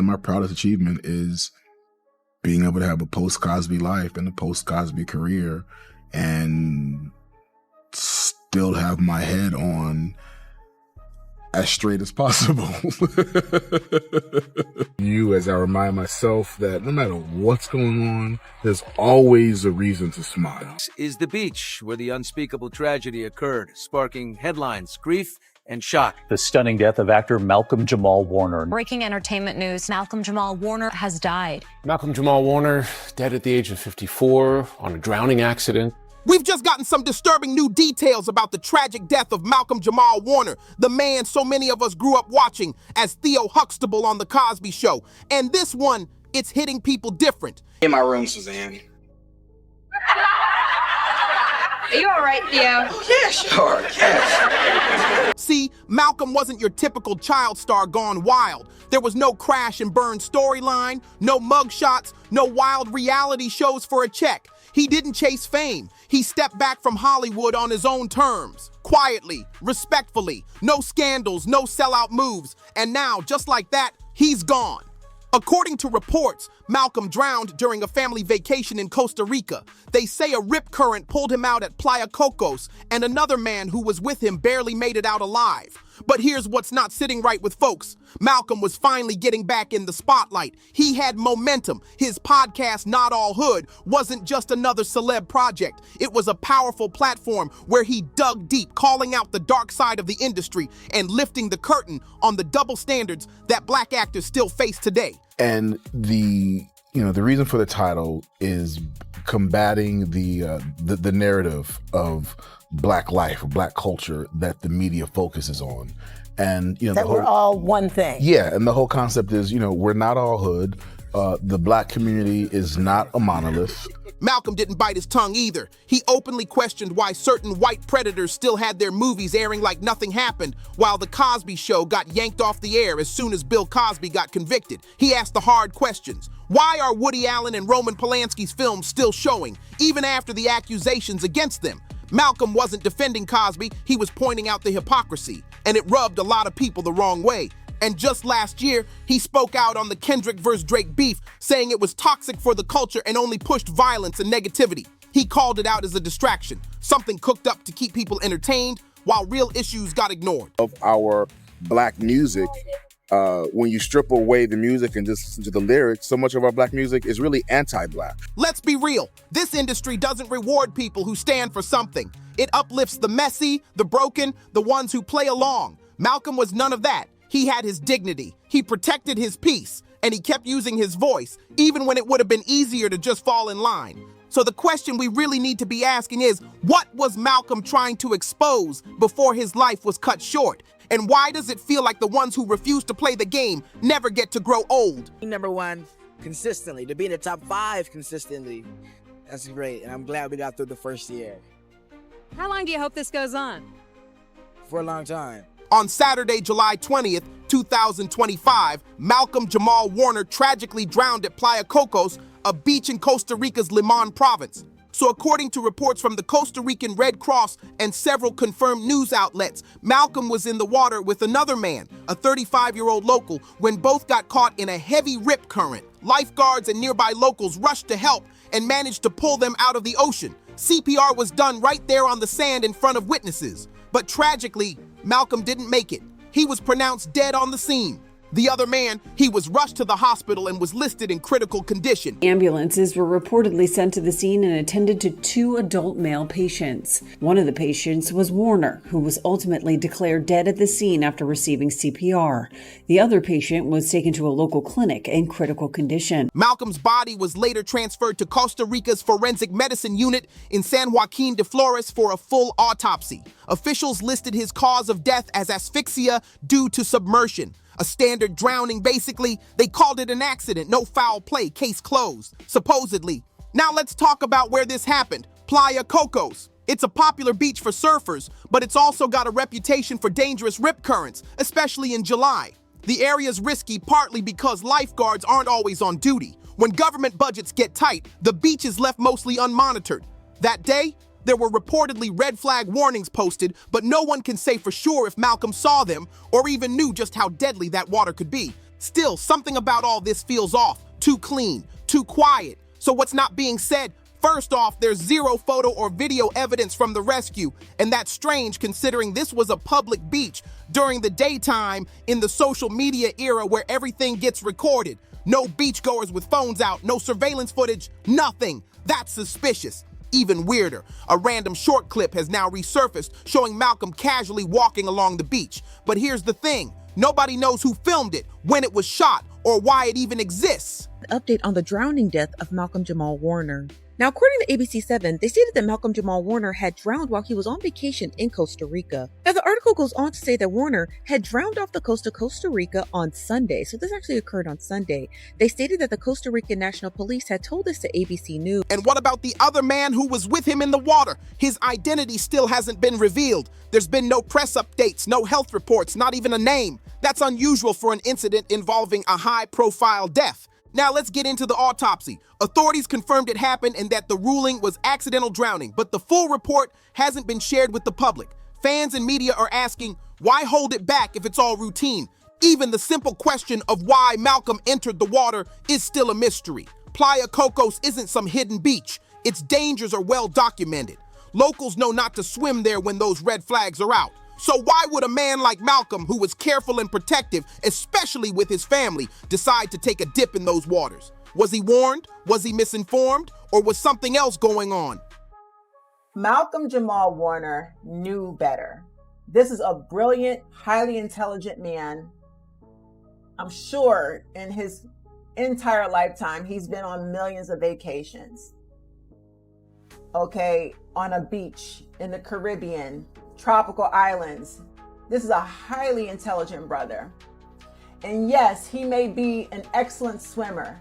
And my proudest achievement is being able to have a post-Cosby life and a post-Cosby career and still have my head on as straight as possible. As I remind myself that no matter what's going on, there's always a reason to smile. This is the beach where the unspeakable tragedy occurred, sparking headlines, grief, and shock. The stunning death of actor Malcolm-Jamal Warner. Breaking entertainment news, Malcolm-Jamal Warner has died. Malcolm-Jamal Warner, dead at the age of 54 on a drowning accident. We've just gotten some disturbing new details about the tragic death of Malcolm-Jamal Warner, the man so many of us grew up watching as Theo Huxtable on The Cosby Show. And this one, it's hitting people different. In my room, Suzanne. Are you all right, Theo? Oh, yeah, sure, yes. See, Malcolm wasn't your typical child star gone wild. There was no crash and burn storyline, no mugshots, no wild reality shows for a check. He didn't chase fame. He stepped back from Hollywood on his own terms, quietly, respectfully, no scandals, no sellout moves. And now, just like that, he's gone. According to reports, Malcolm drowned during a family vacation in Costa Rica. They say a rip current pulled him out at Playa Cocos, and another man who was with him barely made it out alive. But here's what's not sitting right with folks. Malcolm was finally getting back in the spotlight. He had momentum. His podcast, Not All Hood, wasn't just another celeb project. It was a powerful platform where he dug deep, calling out the dark side of the industry and lifting the curtain on the double standards that black actors still face today. And the reason for the title is combating the narrative of black life, black culture that the media focuses on. And that we're all one thing. Yeah, and the whole concept is, we're not all hood. The black community is not a monolith. Malcolm didn't bite his tongue either. He openly questioned why certain white predators still had their movies airing like nothing happened, while The Cosby Show got yanked off the air as soon as Bill Cosby got convicted. He asked the hard questions. Why are Woody Allen and Roman Polanski's films still showing, even after the accusations against them? Malcolm wasn't defending Cosby, he was pointing out the hypocrisy, and it rubbed a lot of people the wrong way. And just last year, he spoke out on the Kendrick vs. Drake beef, saying it was toxic for the culture and only pushed violence and negativity. He called it out as a distraction, something cooked up to keep people entertained while real issues got ignored. Of our black music, when you strip away the music and just listen to the lyrics, so much of our black music is really anti-black. Let's be real. This industry doesn't reward people who stand for something. It uplifts the messy, the broken, the ones who play along. Malcolm was none of that. He had his dignity, he protected his peace, and he kept using his voice, even when it would have been easier to just fall in line. So the question we really need to be asking is, what was Malcolm trying to expose before his life was cut short? And why does it feel like the ones who refuse to play the game never get to grow old? Number one, consistently, to be in the top 5 consistently. That's great, and I'm glad we got through the first year. How long do you hope this goes on? For a long time. On Saturday, July 20th, 2025, Malcolm-Jamal Warner tragically drowned at Playa Cocos, a beach in Costa Rica's Limon province. So according to reports from the Costa Rican Red Cross and several confirmed news outlets, Malcolm was in the water with another man, a 35-year-old local, when both got caught in a heavy rip current. Lifeguards and nearby locals rushed to help and managed to pull them out of the ocean. CPR was done right there on the sand in front of witnesses. But tragically, Malcolm didn't make it. He was pronounced dead on the scene. The other man, he was rushed to the hospital and was listed in critical condition. Ambulances were reportedly sent to the scene and attended to 2 adult male patients. One of the patients was Warner, who was ultimately declared dead at the scene after receiving CPR. The other patient was taken to a local clinic in critical condition. Malcolm's body was later transferred to Costa Rica's forensic medicine unit in San Joaquin de Flores for a full autopsy. Officials listed his cause of death as asphyxia due to submersion. A standard drowning, basically. They called it an accident, no foul play, case closed, supposedly. Now let's talk about where this happened, Playa Cocos. It's a popular beach for surfers, but it's also got a reputation for dangerous rip currents, especially in July. The area's risky partly because lifeguards aren't always on duty. When government budgets get tight, the beach is left mostly unmonitored. That day, there were reportedly red flag warnings posted, but no one can say for sure if Malcolm saw them or even knew just how deadly that water could be. Still, something about all this feels off, too clean, too quiet. So what's not being said? First off, there's zero photo or video evidence from the rescue, and that's strange considering this was a public beach during the daytime in the social media era where everything gets recorded. No beachgoers with phones out, no surveillance footage, nothing. That's suspicious. Even weirder, a random short clip has now resurfaced showing Malcolm casually walking along the beach. But here's the thing, nobody knows who filmed it, when it was shot, or why it even exists. Update on the drowning death of Malcolm-Jamal Warner. Now, according to ABC7, they stated that Malcolm-Jamal Warner had drowned while he was on vacation in Costa Rica. Now, the article goes on to say that Warner had drowned off the coast of Costa Rica on Sunday. So this actually occurred on Sunday. They stated that the Costa Rican National Police had told this to ABC News. And what about the other man who was with him in the water? His identity still hasn't been revealed. There's been no press updates, no health reports, not even a name. That's unusual for an incident involving a high-profile death. Now let's get into the autopsy. Authorities confirmed it happened and that the ruling was accidental drowning, but the full report hasn't been shared with the public. Fans and media are asking, why hold it back if it's all routine? Even the simple question of why Malcolm entered the water is still a mystery. Playa Cocos isn't some hidden beach. Its dangers are well documented. Locals know not to swim there when those red flags are out. So why would a man like Malcolm, who was careful and protective, especially with his family, decide to take a dip in those waters? Was he warned? Was he misinformed? Or was something else going on? Malcolm-Jamal Warner knew better. This is a brilliant, highly intelligent man. I'm sure in his entire lifetime, he's been on millions of vacations. Okay, on a beach in the Caribbean, tropical islands. This is a highly intelligent brother. And yes, he may be an excellent swimmer,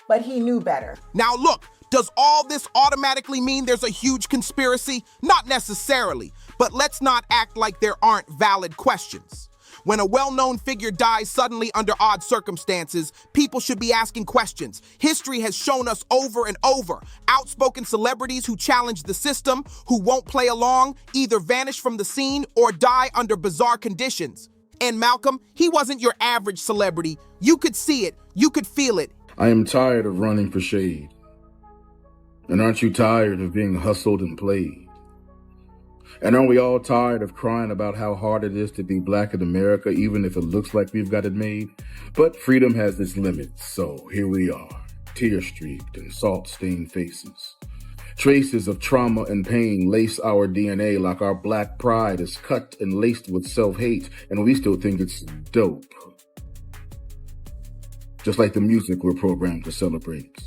but he knew better. Now look, does all this automatically mean there's a huge conspiracy? Not necessarily, but let's not act like there aren't valid questions. When a well-known figure dies suddenly under odd circumstances, people should be asking questions. History has shown us over and over, outspoken celebrities who challenge the system, who won't play along, either vanish from the scene or die under bizarre conditions. And Malcolm, he wasn't your average celebrity. You could see it, you could feel it. I am tired of running for shade. And aren't you tired of being hustled and played? And aren't we all tired of crying about how hard it is to be black in America, even if it looks like we've got it made? But freedom has its limits, so here we are, tear-streaked and salt-stained faces. Traces of trauma and pain lace our DNA like our black pride is cut and laced with self-hate, and we still think it's dope. Just like the music we're programmed to celebrate.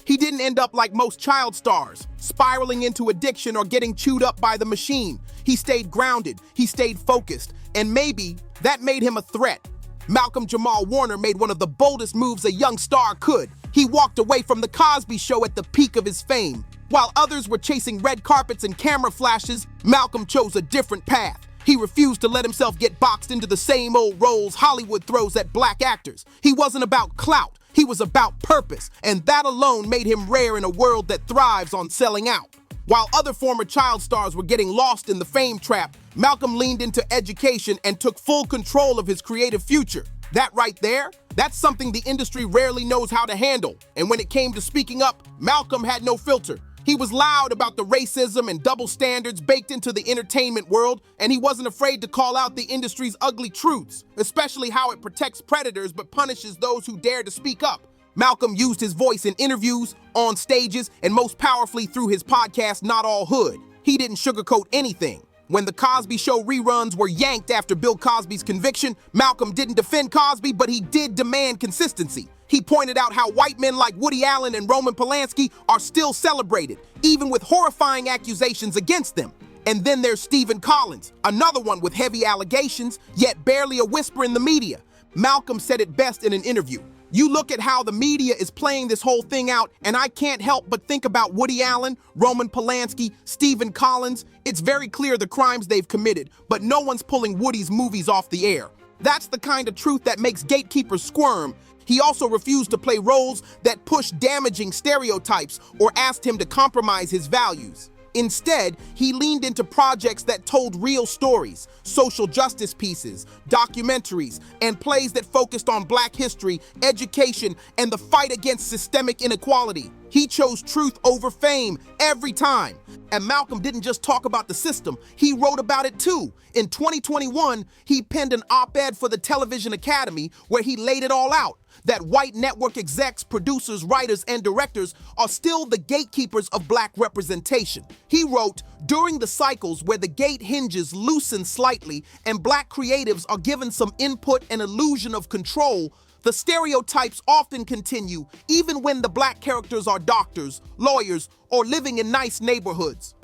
He didn't end up like most child stars, spiraling into addiction or getting chewed up by the machine. He stayed grounded, he stayed focused, and maybe that made him a threat. Malcolm-Jamal Warner made one of the boldest moves a young star could. He walked away from The Cosby Show at the peak of his fame. While others were chasing red carpets and camera flashes, Malcolm chose a different path. He refused to let himself get boxed into the same old roles Hollywood throws at black actors. He wasn't about clout. He was about purpose, and that alone made him rare in a world that thrives on selling out. While other former child stars were getting lost in the fame trap, Malcolm leaned into education and took full control of his creative future. That right there, that's something the industry rarely knows how to handle. And when it came to speaking up, Malcolm had no filter. He was loud about the racism and double standards baked into the entertainment world, and he wasn't afraid to call out the industry's ugly truths, especially how it protects predators but punishes those who dare to speak up. Malcolm used his voice in interviews, on stages, and most powerfully through his podcast, Not All Hood. He didn't sugarcoat anything. When The Cosby Show reruns were yanked after Bill Cosby's conviction, Malcolm didn't defend Cosby, but he did demand consistency. He pointed out how white men like Woody Allen and Roman Polanski are still celebrated, even with horrifying accusations against them. And then there's Stephen Collins, another one with heavy allegations, yet barely a whisper in the media. Malcolm said it best in an interview. You look at how the media is playing this whole thing out, and I can't help but think about Woody Allen, Roman Polanski, Stephen Collins. It's very clear the crimes they've committed, but no one's pulling Woody's movies off the air. That's the kind of truth that makes gatekeepers squirm. He also refused to play roles that pushed damaging stereotypes or asked him to compromise his values. Instead, he leaned into projects that told real stories, social justice pieces, documentaries, and plays that focused on Black history, education, and the fight against systemic inequality. He chose truth over fame every time. And Malcolm didn't just talk about the system, he wrote about it too. In 2021, he penned an op-ed for the Television Academy where he laid it all out. That white network execs, producers, writers, and directors are still the gatekeepers of Black representation. He wrote, during the cycles where the gate hinges loosen slightly and Black creatives are given some input and illusion of control, the stereotypes often continue even when the Black characters are doctors, lawyers, or living in nice neighborhoods.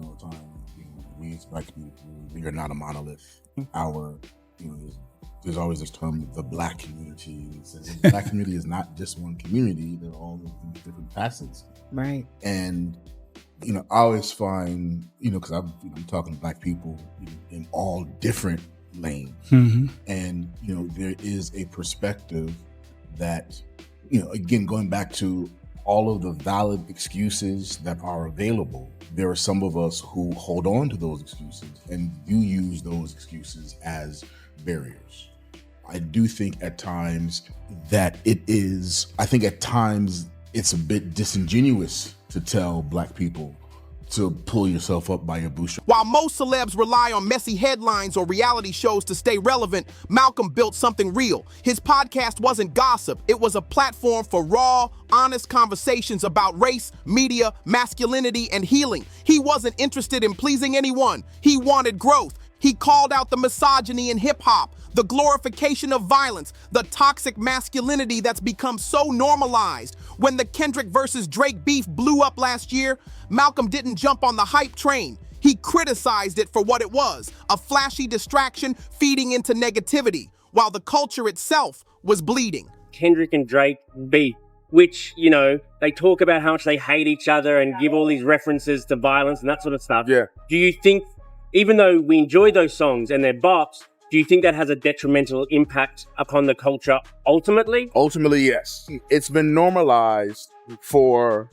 We as Black people, we are not a monolith. There's always this term, the Black community. The Black community is not just one community. They're all of these different facets. Right. And, I always find, because I'm talking to Black people in all different lanes. Mm-hmm. And, there is a perspective that, again, going back to all of the valid excuses that are available, there are some of us who hold on to those excuses and do use those excuses as barriers. I do think at times that at times it's a bit disingenuous to tell Black people to pull yourself up by your bootstraps. While most celebs rely on messy headlines or reality shows to stay relevant, Malcolm built something real. His podcast wasn't gossip. It was a platform for raw, honest conversations about race, media, masculinity, and healing. He wasn't interested in pleasing anyone. He wanted growth. He called out the misogyny in hip-hop, the glorification of violence, the toxic masculinity that's become so normalized. When the Kendrick versus Drake beef blew up last year, Malcolm didn't jump on the hype train. He criticized it for what it was, a flashy distraction feeding into negativity, while the culture itself was bleeding. Kendrick and Drake beef, which, they talk about how much they hate each other and give all these references to violence and that sort of stuff. Yeah. Do you think, even though we enjoy those songs and they're bops, do you think that has a detrimental impact upon the culture ultimately? Ultimately, yes. It's been normalized for,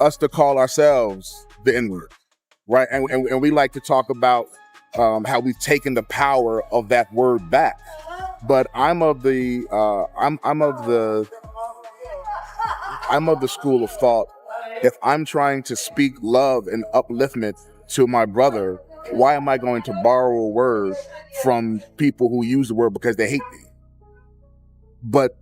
us to call ourselves the N-word, right? And we like to talk about how we've taken the power of that word back. But I'm of the school of thought. If I'm trying to speak love and upliftment to my brother, why am I going to borrow a word from people who use the word because they hate me? But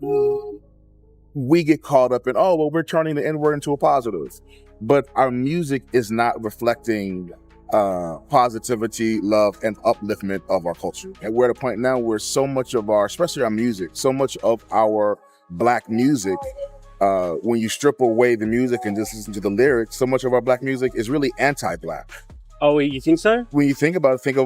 we get caught up in, we're turning the N-word into a positive. But our music is not reflecting positivity, love, and upliftment of our culture. And we're at a point now where so much of especially our music, so much of our Black music, when you strip away the music and just listen to the lyrics, so much of our Black music is really anti-Black. Oh, you think so? When you think about it,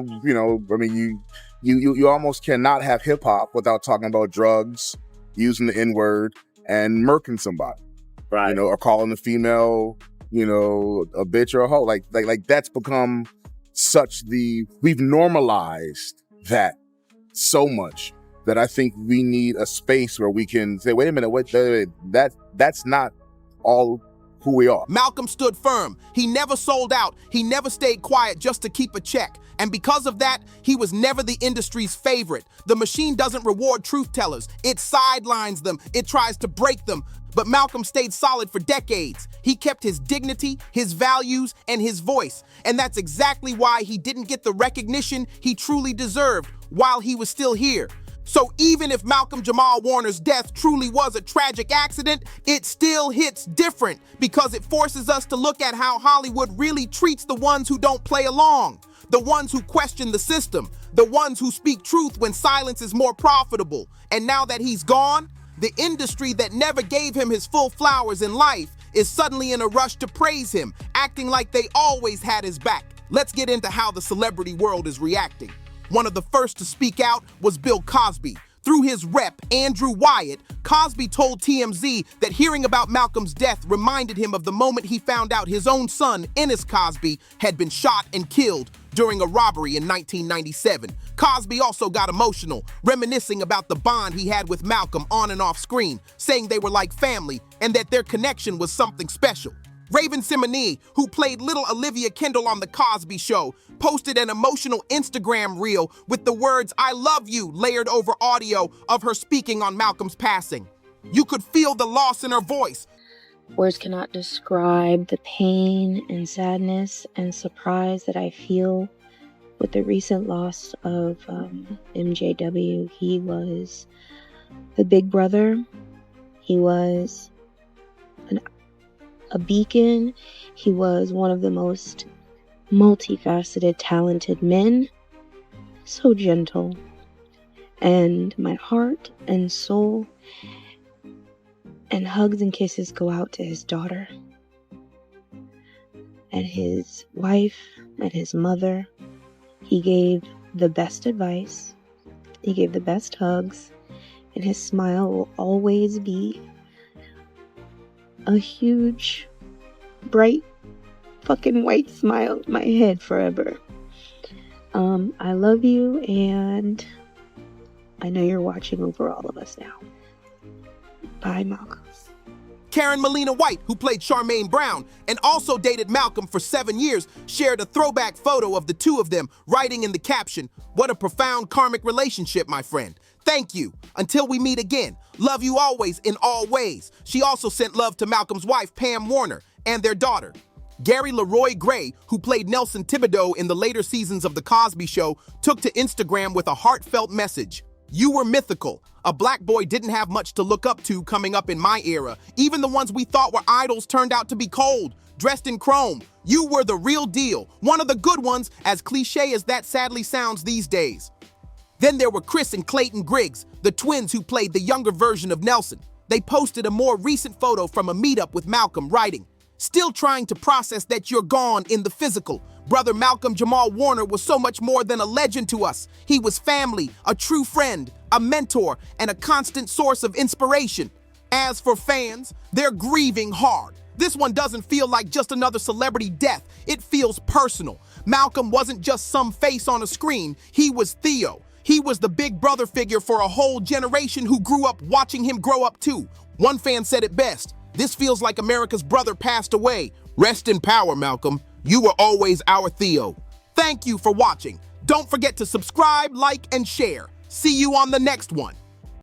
you almost cannot have hip hop without talking about drugs, using the N-word, and murking somebody. Right. Or calling a female, a bitch or a hoe. Like that's become we've normalized that so much that I think we need a space where we can say, wait a minute, that's not all who we are. Malcolm stood firm. He never sold out. He never stayed quiet just to keep a check. And because of that, he was never the industry's favorite. The machine doesn't reward truth tellers. It sidelines them. It tries to break them. But Malcolm stayed solid for decades. He kept his dignity, his values, and his voice. And that's exactly why he didn't get the recognition he truly deserved while he was still here. So even if Malcolm-Jamal Warner's death truly was a tragic accident, it still hits different because it forces us to look at how Hollywood really treats the ones who don't play along, the ones who question the system, the ones who speak truth when silence is more profitable. And now that he's gone, the industry that never gave him his full flowers in life is suddenly in a rush to praise him, acting like they always had his back. Let's get into how the celebrity world is reacting. One of the first to speak out was Bill Cosby. Through his rep, Andrew Wyatt, Cosby told TMZ that hearing about Malcolm's death reminded him of the moment he found out his own son, Ennis Cosby, had been shot and killed during a robbery in 1997. Cosby also got emotional, reminiscing about the bond he had with Malcolm on and off screen, saying they were like family and that their connection was something special. Raven Simone, who played little Olivia Kendall on The Cosby Show, posted an emotional Instagram reel with the words, "I love you," layered over audio of her speaking on Malcolm's passing. You could feel the loss in her voice. Words cannot describe the pain and sadness and surprise that I feel with the recent loss of MJW. He was the big brother. He was a beacon. He was one of the most multifaceted, talented men. So gentle. And my heart and soul and hugs and kisses go out to his daughter and his wife and his mother. He gave the best advice. He gave the best hugs. And his smile will always be a huge, bright, fucking white smile in my head forever. I love you, and I know you're watching over all of us now. Bye, Malcolm. Karen Molina White, who played Charmaine Brown and also dated Malcolm for 7 years, shared a throwback photo of the two of them, writing in the caption, "What a profound karmic relationship, my friend. Thank you. Until we meet again. Love you always in all ways." She also sent love to Malcolm's wife, Pam Warner, and their daughter. Gary Leroy Gray, who played Nelson Thibodeau in the later seasons of The Cosby Show, took to Instagram with a heartfelt message. "You were mythical. A black boy didn't have much to look up to coming up in my era. Even the ones we thought were idols turned out to be cold, dressed in chrome. You were the real deal, one of the good ones, as cliche as that sadly sounds these days." Then there were Chris and Clayton Griggs, the twins who played the younger version of Nelson. They posted a more recent photo from a meetup with Malcolm, writing, "Still trying to process that you're gone in the physical. Brother Malcolm-Jamal Warner was so much more than a legend to us. He was family, a true friend, a mentor, and a constant source of inspiration. As for fans, they're grieving hard. This one doesn't feel like just another celebrity death. It feels personal. Malcolm wasn't just some face on a screen. He was Theo. He was the big brother figure for a whole generation who grew up watching him grow up too. One fan said it best, 'This feels like America's brother passed away. Rest in power, Malcolm. You were always our Theo.' Thank you for watching. Don't forget to subscribe, like, and share. See you on the next one.